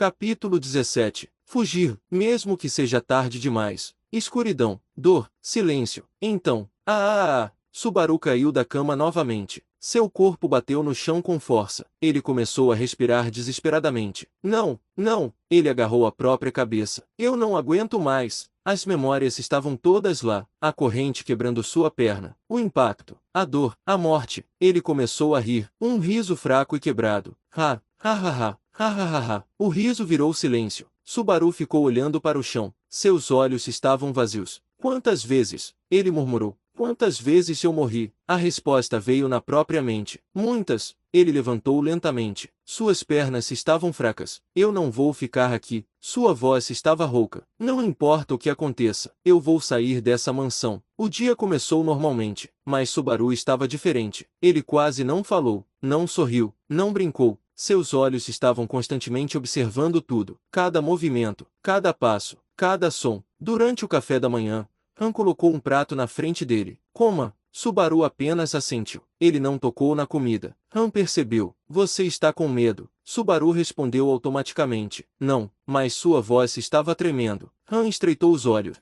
Capítulo 17. Fugir, mesmo que seja tarde demais. Escuridão, dor, silêncio. Então, Subaru caiu da cama novamente. Seu corpo bateu no chão com força. Ele começou a respirar desesperadamente. Não, não! Ele agarrou a própria cabeça. Eu não aguento mais. As memórias estavam todas lá. A corrente quebrando sua perna. O impacto. A dor. A morte. Ele começou a rir. Um riso fraco e quebrado. Ha, ha, ha, ha. Ha ha ha ha. O riso virou silêncio. Subaru ficou olhando para o chão. Seus olhos estavam vazios. Quantas vezes? Ele murmurou. Quantas vezes eu morri? A resposta veio na própria mente. Muitas. Ele levantou lentamente. Suas pernas estavam fracas. Eu não vou ficar aqui. Sua voz estava rouca. Não importa o que aconteça. Eu vou sair dessa mansão. O dia começou normalmente. Mas Subaru estava diferente. Ele quase não falou. Não sorriu. Não brincou. Seus olhos estavam constantemente observando tudo. Cada movimento. Cada passo. Cada som. Durante o café da manhã, Han colocou um prato na frente dele. Coma. Subaru apenas assentiu. Ele não tocou na comida. Han percebeu. Você está com medo. Subaru respondeu automaticamente. Não, mas sua voz estava tremendo. Han estreitou os olhos.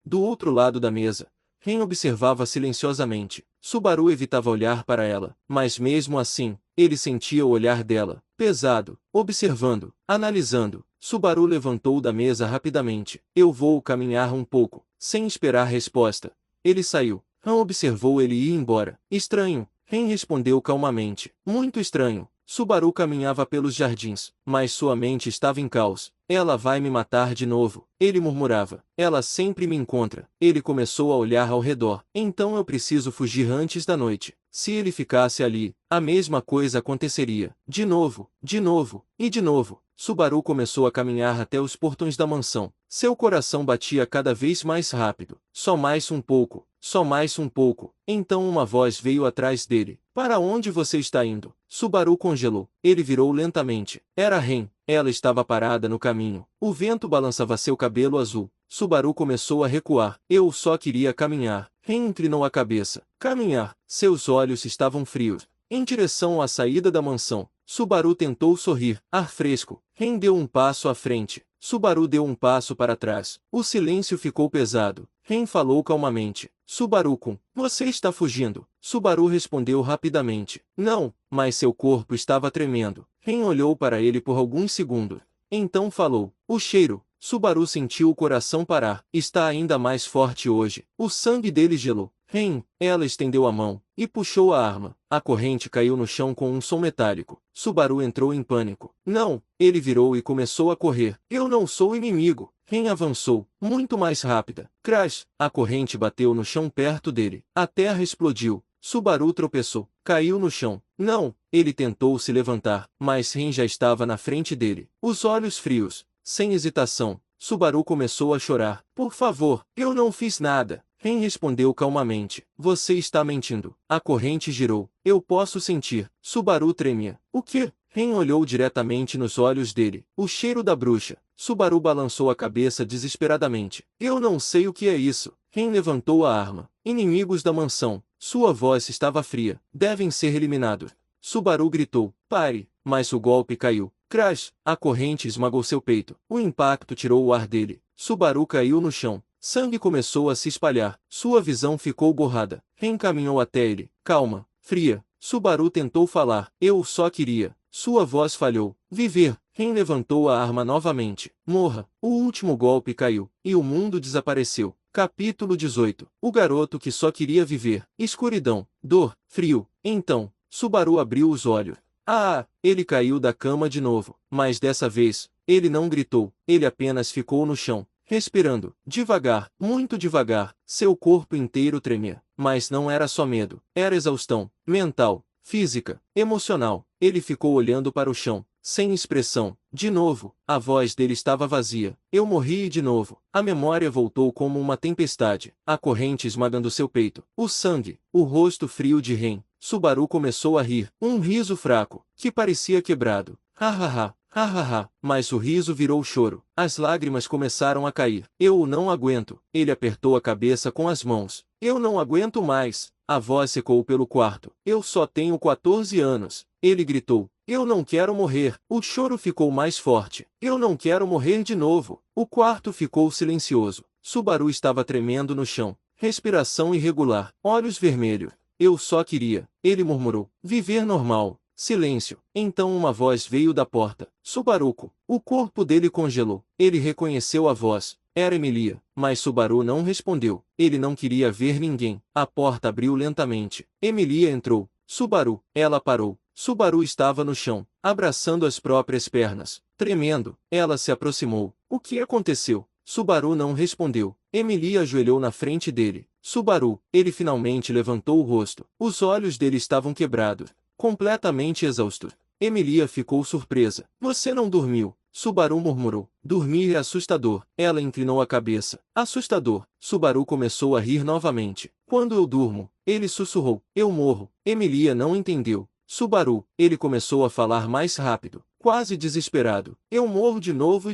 Do outro lado da mesa. Ren observava silenciosamente. Subaru evitava olhar para ela, mas mesmo assim, ele sentia o olhar dela, pesado, observando, analisando. Subaru levantou da mesa rapidamente. Eu vou caminhar um pouco, sem esperar resposta. Ele saiu. Han observou ele ir embora. Estranho, Ren respondeu calmamente. Muito estranho. Subaru caminhava pelos jardins, mas sua mente estava em caos. Ela vai me matar de novo. Ele murmurava. Ela sempre me encontra. Ele começou a olhar ao redor. Então eu preciso fugir antes da noite. Se ele ficasse ali, a mesma coisa aconteceria. De novo, e de novo. Subaru começou a caminhar até os portões da mansão. Seu coração batia cada vez mais rápido. Só mais um pouco. Só mais um pouco. Então uma voz veio atrás dele. Para onde você está indo? Subaru congelou. Ele virou lentamente. Era Ren. Ela estava parada no caminho. O vento balançava seu cabelo azul. Subaru começou a recuar. Eu só queria caminhar. Ren inclinou a cabeça. Caminhar. Seus olhos estavam frios. Em direção à saída da mansão. Subaru tentou sorrir. Ar fresco. Ren deu um passo à frente. Subaru deu um passo para trás. O silêncio ficou pesado. Ren falou calmamente. Subaru-kun, você está fugindo. Subaru respondeu rapidamente. Não, mas seu corpo estava tremendo. Ren olhou para ele por alguns segundos. Então falou. O cheiro. Subaru sentiu o coração parar. Está ainda mais forte hoje. O sangue dele gelou. Ren, ela estendeu a mão e puxou a arma. A corrente caiu no chão com um som metálico. Subaru entrou em pânico. Não! Ele virou e começou a correr. Eu não sou inimigo. Ren avançou, muito mais rápida. Crash! A corrente bateu no chão perto dele. A terra explodiu. Subaru tropeçou. Caiu no chão. Não! Ele tentou se levantar, mas Ren já estava na frente dele. Os olhos frios. Sem hesitação, Subaru começou a chorar. Por favor, eu não fiz nada. Ren respondeu calmamente. Você está mentindo. A corrente girou. Eu posso sentir. Subaru tremia. O quê? Ren olhou diretamente nos olhos dele. O cheiro da bruxa. Subaru balançou a cabeça desesperadamente. Eu não sei o que é isso. Ren levantou a arma. Inimigos da mansão. Sua voz estava fria. Devem ser eliminados. Subaru gritou. Pare. Mas o golpe caiu. Crash! A corrente esmagou seu peito. O impacto tirou o ar dele. Subaru caiu no chão. Sangue começou a se espalhar. Sua visão ficou borrada. Ren caminhou até ele. Calma. Fria. Subaru tentou falar. Eu só queria. Sua voz falhou. Viver. Ren levantou a arma novamente. Morra. O último golpe caiu. E o mundo desapareceu. Capítulo 18. O garoto que só queria viver. Escuridão. Dor. Frio. Então, Subaru abriu os olhos. Ele caiu da cama de novo. Mas dessa vez, ele não gritou. Ele apenas ficou no chão. Respirando, devagar, muito devagar, seu corpo inteiro tremia. Mas não era só medo, era exaustão, mental, física, emocional. Ele ficou olhando para o chão, sem expressão. De novo, a voz dele estava vazia. Eu morri de novo. A memória voltou como uma tempestade, a corrente esmagando seu peito. O sangue, o rosto frio de Ren. Subaru começou a rir, um riso fraco, que parecia quebrado. Ha ha ha. Ha ha ha, mas o riso virou choro. As lágrimas começaram a cair. Eu não aguento. Ele apertou a cabeça com as mãos. Eu não aguento mais. A voz ecoou pelo quarto. Eu só tenho 14 anos. Ele gritou: "Eu não quero morrer." O choro ficou mais forte. "Eu não quero morrer de novo." O quarto ficou silencioso. Subaru estava tremendo no chão. Respiração irregular. Olhos vermelhos. "Eu só queria," ele murmurou, "viver normal." Silêncio. Então uma voz veio da porta. "Subaruco." O corpo dele congelou. Ele reconheceu a voz. Era Emilia, mas Subaru não respondeu. Ele não queria ver ninguém. A porta abriu lentamente. Emilia entrou. "Subaru." Ela parou. Subaru estava no chão, abraçando as próprias pernas. Tremendo, ela se aproximou. "O que aconteceu?" Subaru não respondeu. Emilia ajoelhou na frente dele. "Subaru." Ele finalmente levantou o rosto. Os olhos dele estavam quebrados, completamente exausto. Emilia ficou surpresa. "Você não dormiu?" Subaru murmurou. "Dormir é assustador." Ela inclinou a cabeça. "Assustador." Subaru começou a rir novamente. "Quando eu durmo," ele sussurrou, "eu morro." Emilia não entendeu. "Subaru." Ele começou a falar mais rápido, quase desesperado. "Eu morro de novo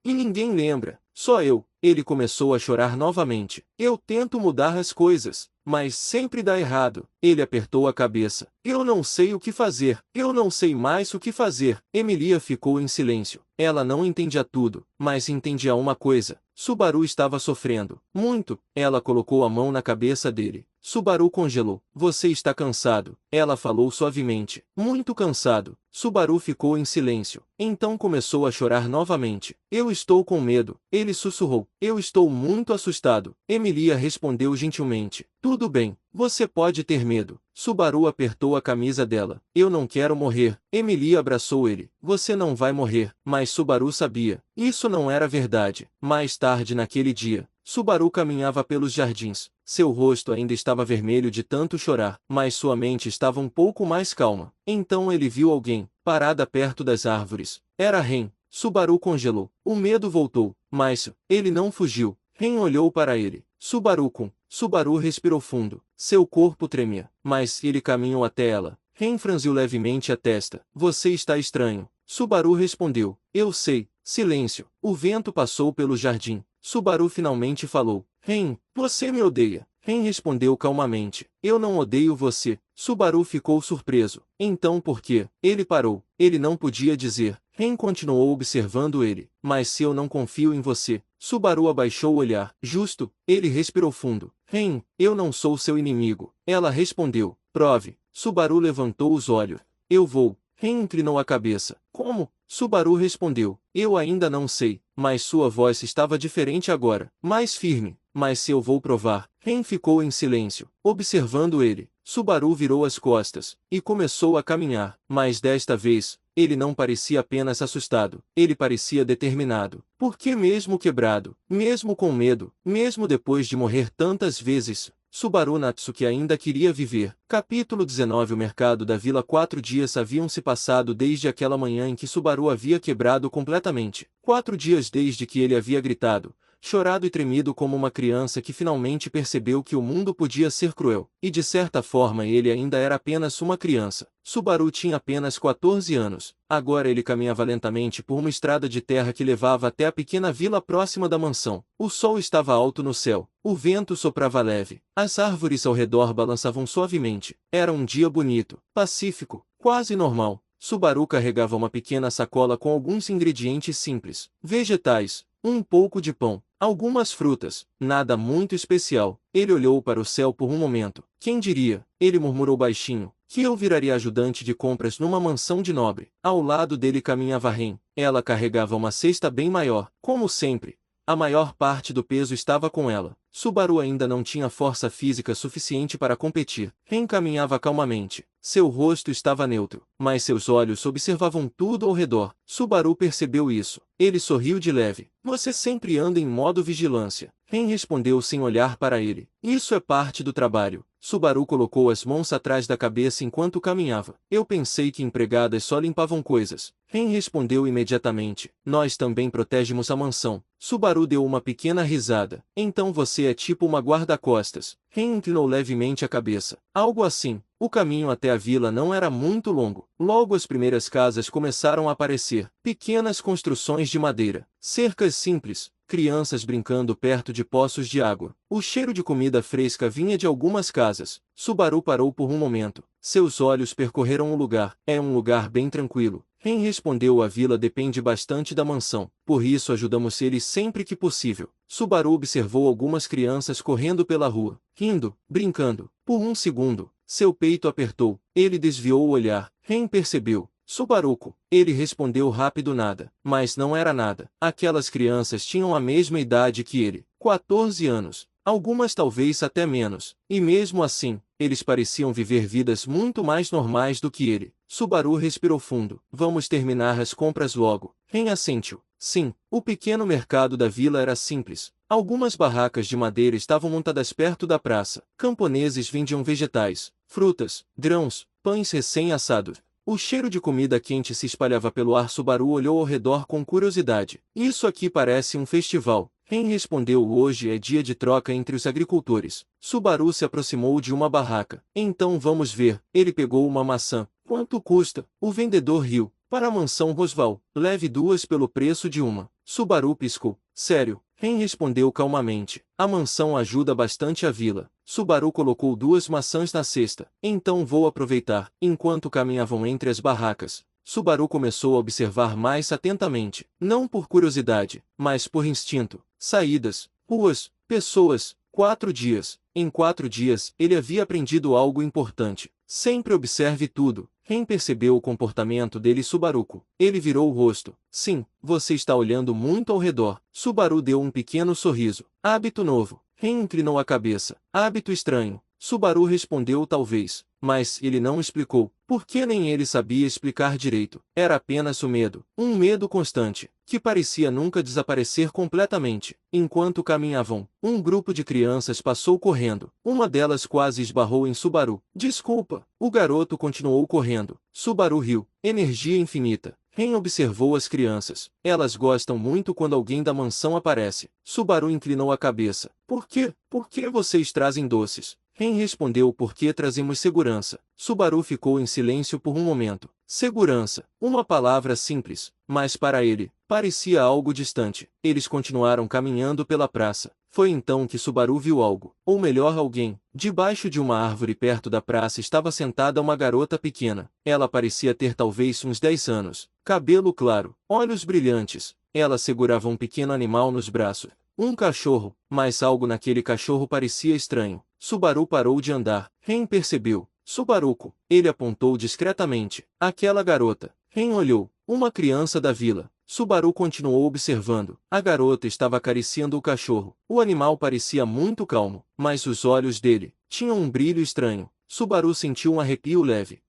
e ninguém lembra. Só eu." Ele começou a chorar novamente. "Eu tento mudar as coisas, mas sempre dá errado." Ele apertou a cabeça. "Eu não sei o que fazer. Eu não sei mais o que fazer." Emilia ficou em silêncio. Ela não entendia tudo, mas entendia uma coisa. Subaru estava sofrendo muito. Ela colocou a mão na cabeça dele. Subaru congelou. "Você está cansado." Ela falou suavemente. "Muito cansado." Subaru ficou em silêncio. Então começou a chorar novamente. "Eu estou com medo." Ele sussurrou. "Eu estou muito assustado." Emilia respondeu gentilmente. "Tudo bem. Você pode ter medo." Subaru apertou a camisa dela. "Eu não quero morrer." Emilia abraçou ele. "Você não vai morrer." Mas Subaru sabia. Isso não era verdade. Mais tarde naquele dia, Subaru caminhava pelos jardins. Seu rosto ainda estava vermelho de tanto chorar, mas sua mente estava um pouco mais calma. Então ele viu alguém, parada perto das árvores. Era Ren. Subaru congelou. O medo voltou, mas ele não fugiu. Ren olhou para ele. "Subaru-kun." Subaru respirou fundo. Seu corpo tremia, mas ele caminhou até ela. Ren franziu levemente a testa. "Você está estranho." Subaru respondeu. "Eu sei." Silêncio. O vento passou pelo jardim. Subaru finalmente falou. "Ren, você me odeia." Ren respondeu calmamente. "Eu não odeio você." Subaru ficou surpreso. "Então por quê?" Ele parou. Ele não podia dizer. Ren continuou observando ele. "Mas se eu não confio em você." Subaru abaixou o olhar. "Justo." Ele respirou fundo. "Ren, eu não sou seu inimigo." Ela respondeu. "Prove." Subaru levantou os olhos. "Eu vou." Ren inclinou a cabeça. "Como?" Subaru respondeu. "Eu ainda não sei." Mas sua voz estava diferente agora, mais firme. "Mas se eu vou provar." Ren ficou em silêncio, observando ele. Subaru virou as costas e começou a caminhar, mas desta vez, ele não parecia apenas assustado, ele parecia determinado. Porque mesmo quebrado, mesmo com medo, mesmo depois de morrer tantas vezes, Subaru Natsuki ainda queria viver. Capítulo 19. O mercado da vila. 4 dias haviam se passado desde aquela manhã em que Subaru havia quebrado completamente. 4 dias desde que ele havia gritado, chorado e tremido como uma criança que finalmente percebeu que o mundo podia ser cruel. E de certa forma ele ainda era apenas uma criança. Subaru tinha apenas 14 anos. Agora ele caminhava lentamente por uma estrada de terra que levava até a pequena vila próxima da mansão. O sol estava alto no céu. O vento soprava leve. As árvores ao redor balançavam suavemente. Era um dia bonito, pacífico, quase normal. Subaru carregava uma pequena sacola com alguns ingredientes simples, vegetais, um pouco de pão, algumas frutas, nada muito especial. Ele olhou para o céu por um momento. "Quem diria?" ele murmurou baixinho, "que eu viraria ajudante de compras numa mansão de nobre." Ao lado dele caminhava Ren. Ela carregava uma cesta bem maior. Como sempre, a maior parte do peso estava com ela. Subaru ainda não tinha força física suficiente para competir. Ren caminhava calmamente. Seu rosto estava neutro, mas seus olhos observavam tudo ao redor. Subaru percebeu isso. Ele sorriu de leve. "Você sempre anda em modo vigilância." Ren respondeu sem olhar para ele. "Isso é parte do trabalho." Subaru colocou as mãos atrás da cabeça enquanto caminhava. "Eu pensei que empregadas só limpavam coisas." Ren respondeu imediatamente. "Nós também protegemos a mansão." Subaru deu uma pequena risada. "Então você é tipo uma guarda-costas." Ren inclinou levemente a cabeça. "Algo assim." O caminho até a vila não era muito longo. Logo as primeiras casas começaram a aparecer. Pequenas construções de madeira, cercas simples, crianças brincando perto de poços de água. O cheiro de comida fresca vinha de algumas casas. Subaru parou por um momento. Seus olhos percorreram o lugar. É um lugar bem tranquilo. Ren respondeu: a vila depende bastante da mansão, por isso ajudamos eles sempre que possível. Subaru observou algumas crianças correndo pela rua, rindo, brincando. Por um segundo, seu peito apertou. Ele desviou o olhar. Ren percebeu. Subaruco. Ele respondeu rápido: nada. Mas não era nada. Aquelas crianças tinham a mesma idade que ele. 14 anos. Algumas talvez até menos. E mesmo assim, eles pareciam viver vidas muito mais normais do que ele. Subaru respirou fundo. Vamos terminar as compras logo. Ren assentiu. Sim, o pequeno mercado da vila era simples. Algumas barracas de madeira estavam montadas perto da praça. Camponeses vendiam vegetais, frutas, grãos, pães recém-assados. O cheiro de comida quente se espalhava pelo ar. Subaru olhou ao redor com curiosidade. Isso aqui parece um festival. Ren respondeu: hoje é dia de troca entre os agricultores. Subaru se aproximou de uma barraca. Então vamos ver. Ele pegou uma maçã. Quanto custa? O vendedor riu. Para a mansão Rosval, leve 2 pelo preço de uma. Subaru piscou. Sério? Ren respondeu calmamente. A mansão ajuda bastante a vila. Subaru colocou 2 maçãs na cesta. Então vou aproveitar. Enquanto caminhavam entre as barracas, Subaru começou a observar mais atentamente. Não por curiosidade, mas por instinto. Saídas, ruas, pessoas. 4 dias. Em 4 dias, ele havia aprendido algo importante. Sempre observe tudo. Ren percebeu o comportamento dele. Subaruco. Ele virou o rosto. Sim, você está olhando muito ao redor. Subaru deu um pequeno sorriso. Hábito novo. Ren inclinou a cabeça. Hábito estranho. Subaru respondeu: talvez. Mas ele não explicou, porque nem ele sabia explicar direito. Era apenas o medo. Um medo constante, que parecia nunca desaparecer completamente. Enquanto caminhavam, um grupo de crianças passou correndo. Uma delas quase esbarrou em Subaru. Desculpa. O garoto continuou correndo. Subaru riu. Energia infinita. Ren observou as crianças. Elas gostam muito quando alguém da mansão aparece. Subaru inclinou a cabeça. Por quê? Por que vocês trazem doces? Ren respondeu: porque trazemos segurança. Subaru ficou em silêncio por um momento. Segurança. Uma palavra simples, mas para ele, parecia algo distante. Eles continuaram caminhando pela praça. Foi então que Subaru viu algo, ou melhor alguém. Debaixo de uma árvore perto da praça estava sentada uma garota pequena. Ela parecia ter talvez uns 10 anos. Cabelo claro, olhos brilhantes. Ela segurava um pequeno animal nos braços. Um cachorro, mas algo naquele cachorro parecia estranho. Subaru parou de andar. Ren percebeu. Subaruco. Ele apontou discretamente. Aquela garota. Ren olhou. Uma criança da vila. Subaru continuou observando. A garota estava acariciando o cachorro. O animal parecia muito calmo, mas os olhos dele tinham um brilho estranho. Subaru sentiu um arrepio leve.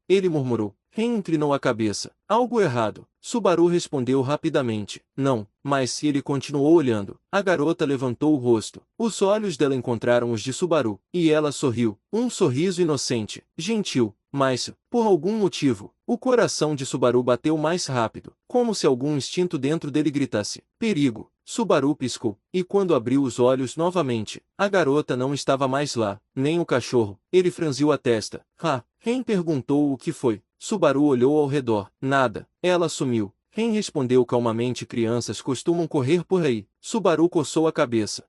Ele murmurou. Ren inclinou a cabeça. Algo errado. Subaru respondeu rapidamente. Não, mas ele continuou olhando. A garota levantou o rosto. Os olhos dela encontraram os de Subaru, e ela sorriu. Um sorriso inocente, gentil. Mas, por algum motivo, o coração de Subaru bateu mais rápido, como se algum instinto dentro dele gritasse: perigo! Subaru piscou, e quando abriu os olhos novamente, a garota não estava mais lá, nem o cachorro. Ele franziu a testa. Ren perguntou o que foi. Subaru olhou ao redor. Nada. Ela sumiu. Ren respondeu calmamente: crianças costumam correr por aí. Subaru coçou a cabeça.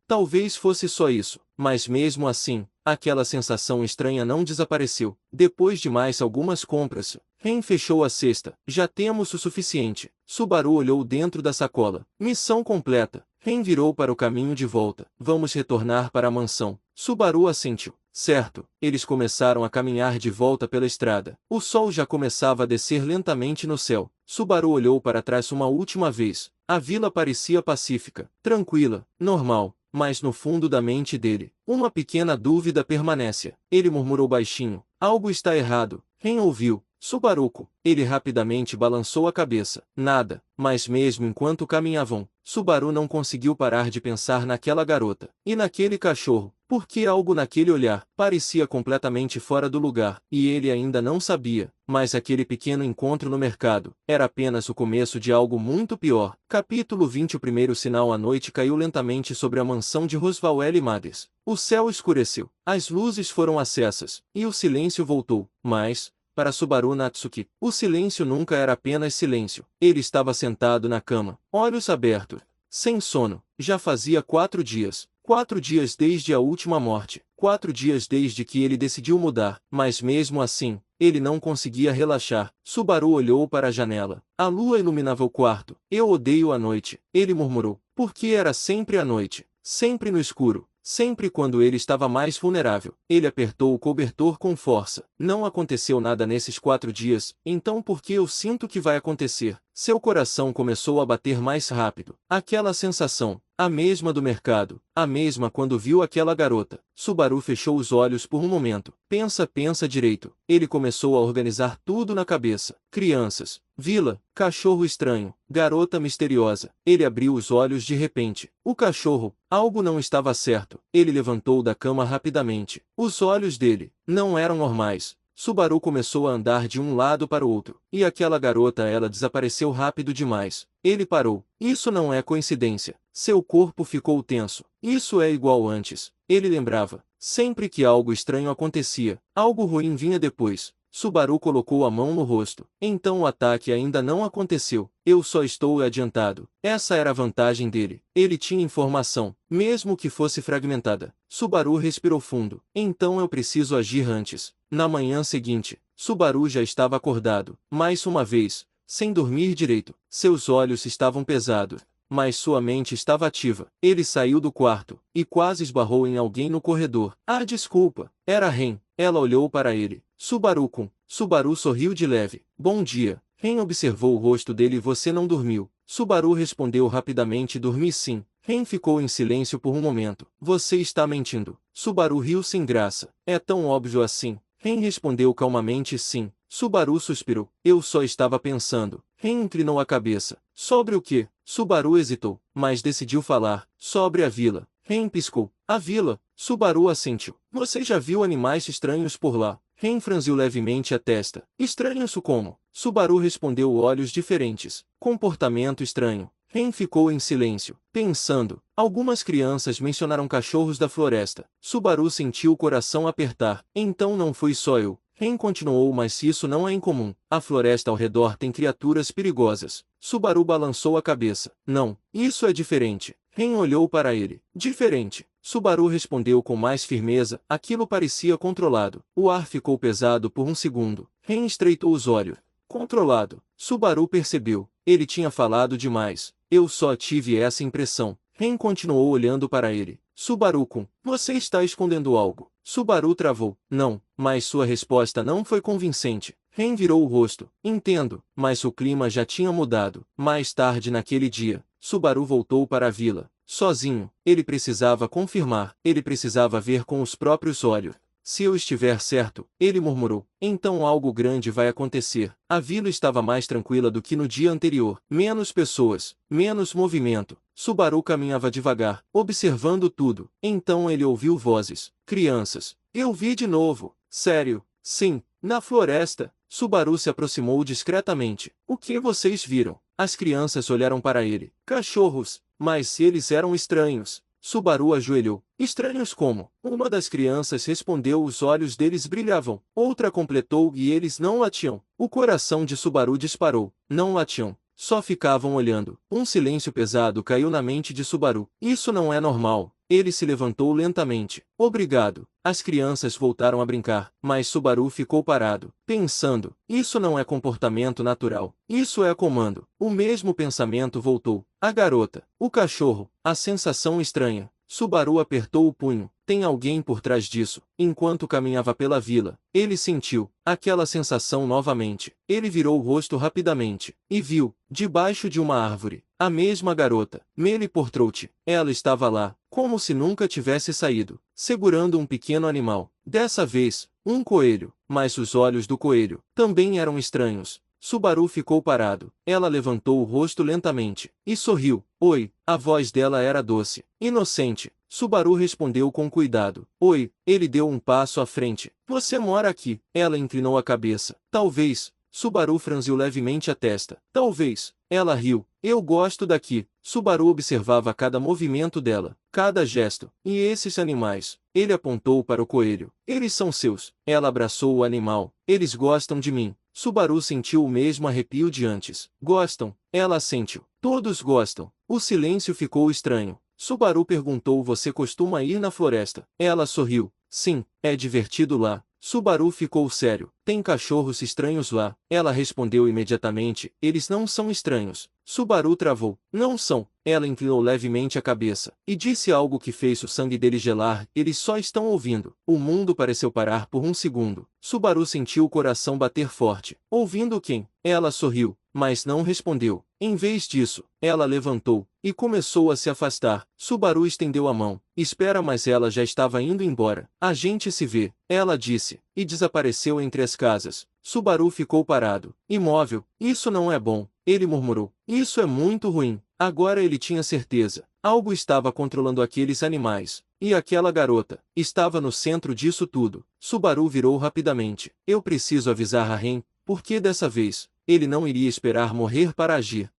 Talvez fosse só isso. Mas mesmo assim, aquela sensação estranha não desapareceu. Depois de mais algumas compras, Ren fechou a cesta. Já temos o suficiente. Subaru olhou dentro da sacola. Missão completa. Ren virou para o caminho de volta. Vamos retornar para a mansão. Subaru assentiu. Certo. Eles começaram a caminhar de volta pela estrada. O sol já começava a descer lentamente no céu. Subaru olhou para trás uma última vez. A vila parecia pacífica, tranquila, normal. Mas no fundo da mente dele, uma pequena dúvida permanece. Ele murmurou baixinho. Algo está errado. Ren ouviu. Subaruco. Ele rapidamente balançou a cabeça. Nada. Mas mesmo enquanto caminhavam, Subaru não conseguiu parar de pensar naquela garota. E naquele cachorro. Porque algo naquele olhar parecia completamente fora do lugar. E ele ainda não sabia. Mas aquele pequeno encontro no mercado era apenas o começo de algo muito pior. Capítulo 20. O primeiro sinal. A noite caiu lentamente sobre a mansão de Rosval L. Maders. O céu escureceu. As luzes foram acesas. E o silêncio voltou. Mas, para Subaru Natsuki, o silêncio nunca era apenas silêncio. Ele estava sentado na cama, olhos abertos, sem sono. Já fazia 4 dias. 4 dias desde a última morte. 4 dias desde que ele decidiu mudar, mas mesmo assim, ele não conseguia relaxar. Subaru olhou para a janela. A lua iluminava o quarto. Eu odeio a noite, ele murmurou. Porque era sempre à noite, sempre no escuro. Sempre quando ele estava mais vulnerável. Ele apertou o cobertor com força. Não aconteceu nada nesses 4 dias, então por que eu sinto que vai acontecer? Seu coração começou a bater mais rápido. Aquela sensação, a mesma do mercado, a mesma quando viu aquela garota. Subaru fechou os olhos por um momento. Pensa direito. Ele começou a organizar tudo na cabeça. Crianças, vila, cachorro estranho, garota misteriosa. Ele abriu os olhos de repente. O cachorro, algo não estava certo. Ele levantou da cama rapidamente. Os olhos dele não eram normais. Subaru começou a andar de um lado para o outro. E aquela garota, ela desapareceu rápido demais. Ele parou. Isso não é coincidência. Seu corpo ficou tenso. Isso é igual antes. Ele lembrava. Sempre que algo estranho acontecia, algo ruim vinha depois. Subaru colocou a mão no rosto. Então o ataque ainda não aconteceu. Eu só estou adiantado. Essa era a vantagem dele. Ele tinha informação, mesmo que fosse fragmentada. Subaru respirou fundo. Então eu preciso agir antes. Na manhã seguinte, Subaru já estava acordado. Mais uma vez, sem dormir direito. Seus olhos estavam pesados, mas sua mente estava ativa. Ele saiu do quarto e quase esbarrou em alguém no corredor. Ah, desculpa. Era Ren. Ela olhou para ele. Subaru-kun. Subaru sorriu de leve. Bom dia. Ren observou o rosto dele. Você não dormiu? Subaru respondeu rapidamente. Dormi sim. Ren ficou em silêncio por um momento. Você está mentindo. Subaru riu sem graça. É tão óbvio assim. Ren respondeu calmamente sim. Subaru suspirou. Eu só estava pensando. Ren inclinou a cabeça. Sobre o quê? Subaru hesitou, mas decidiu falar. Sobre a vila. Ren piscou. A vila? Subaru assentiu. Você já viu animais estranhos por lá? Ren franziu levemente a testa. Estranhos como? Subaru respondeu olhos diferentes. Comportamento estranho. Ren ficou em silêncio, pensando. Algumas crianças mencionaram cachorros da floresta. Subaru sentiu o coração apertar. Então não fui só eu. Ren continuou, mas isso não é incomum. A floresta ao redor tem criaturas perigosas. Subaru balançou a cabeça. Não, isso é diferente. Ren olhou para ele. Diferente. Subaru respondeu com mais firmeza. Aquilo parecia controlado. O ar ficou pesado por um segundo. Ren estreitou os olhos. Controlado. Subaru percebeu. Ele tinha falado demais. Eu só tive essa impressão. Ren continuou olhando para ele. Subaru-kun, você está escondendo algo. Subaru travou. Não, mas sua resposta não foi convincente. Ren virou o rosto. Entendo, mas o clima já tinha mudado. Mais tarde naquele dia, Subaru voltou para a vila. Sozinho, ele precisava confirmar. Ele precisava ver com os próprios olhos. Se eu estiver certo, ele murmurou, então algo grande vai acontecer. A vila estava mais tranquila do que no dia anterior. Menos pessoas, menos movimento. Subaru caminhava devagar, observando tudo. Então ele ouviu vozes. Crianças. Eu vi de novo. Sério? Sim. Na floresta. Subaru se aproximou discretamente. O que vocês viram? As crianças olharam para ele. Cachorros. Mas eles eram estranhos. Subaru ajoelhou. Estranhos como? Uma das crianças respondeu. Os olhos deles brilhavam. Outra completou e eles não latiam. O coração de Subaru disparou. Não latiam. Só ficavam olhando. Um silêncio pesado caiu na mente de Subaru. Isso não é normal. Ele se levantou lentamente. Obrigado. As crianças voltaram a brincar, mas Subaru ficou parado, pensando. Isso não é comportamento natural. Isso é comando. O mesmo pensamento voltou. A garota. O cachorro. A sensação estranha. Subaru apertou o punho. Tem alguém por trás disso. Enquanto caminhava pela vila, ele sentiu aquela sensação novamente. Ele virou o rosto rapidamente e viu, debaixo de uma árvore, a mesma garota, Meli Portrout. Ela estava lá, como se nunca tivesse saído, segurando um pequeno animal. Dessa vez, um coelho, mas os olhos do coelho também eram estranhos. Subaru ficou parado. Ela levantou o rosto lentamente e sorriu. Oi, a voz dela era doce, inocente. Subaru respondeu com cuidado. Oi, ele deu um passo à frente. Você mora aqui? Ela inclinou a cabeça. Talvez. Subaru franziu levemente a testa. Talvez. Ela riu. Eu gosto daqui. Subaru observava cada movimento dela. cada gesto. E esses animais? Ele apontou para o coelho. Eles são seus. Ela abraçou o animal. Eles gostam de mim. Subaru sentiu o mesmo arrepio de antes. Gostam? Ela assentiu. Todos gostam. O silêncio ficou estranho. Subaru perguntou: você costuma ir na floresta? Ela sorriu. Sim, é divertido lá. Subaru ficou sério. Tem cachorros estranhos lá? Ela respondeu imediatamente. Eles não são estranhos. Subaru travou. Não são. Ela inclinou levemente a cabeça e disse algo que fez o sangue dele gelar. Eles só estão ouvindo. O mundo pareceu parar por um segundo. Subaru sentiu o coração bater forte. Ouvindo quem? Ela sorriu, mas não respondeu. Em vez disso, ela levantou e começou a se afastar. Subaru estendeu a mão. Espera, mas ela já estava indo embora. A gente se vê, ela disse, e desapareceu entre as casas. Subaru ficou parado, imóvel. Isso não é bom, ele murmurou. Isso é muito ruim. Agora ele tinha certeza. Algo estava controlando aqueles animais. E aquela garota estava no centro disso tudo. Subaru virou rapidamente. Eu preciso avisar a Ren, porque dessa vez, ele não iria esperar morrer para agir.